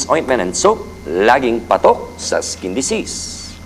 Face Ointment and Soap, laging patok sa skin disease.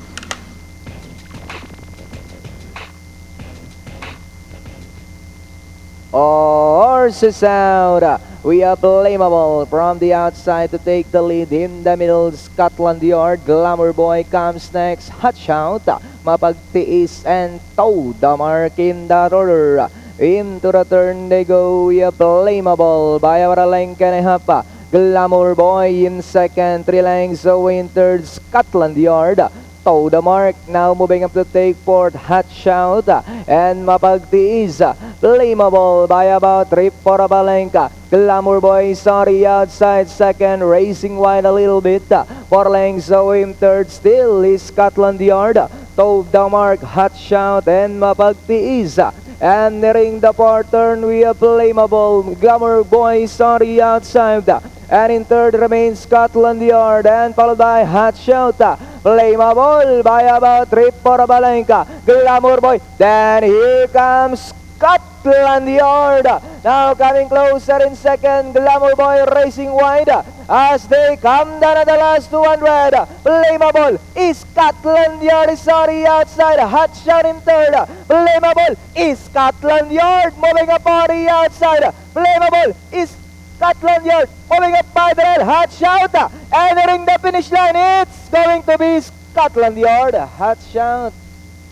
Horses out. We are blamable from the outside to take the lead in the middle. Scotland Yard. Glamour Boy comes next. Hot Shout. Mapagtiis and toe the mark in that order. Into the turn they go. We are blamable by about a length and a half. Glamour Boy in second. 3 lengths away in third. Scotland Yard. Toe the mark, now moving up to take fourth. Hot Shout and Mapagtiis, blamable by about 3/4 of a length. Glamour Boy sorry outside second, racing wide a little bit. 4 lengths away in third, still is Scotland Yard. Toe the mark, Hot Shout and Mapagtiis. And nearing the fourth turn, we are blamable. Glamour Boy sorry outside. And in third remains Scotland Yard and followed by Hot Shout. Blamable by about 3/4 of a length. Glamour Boy. Then here comes Scotland Yard. Now coming closer in second. Glamour Boy racing wide as they come down at the last 200. Blamable is Scotland Yard. Sorry outside. Hot Shout in third. Blamable is Scotland Yard. Moving up body outside. Blamable is Scotland Yard moving up by the red. Hot Shout entering the finish line. It's going to be Scotland Yard. Hot Shout.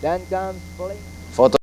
Then comes Flame.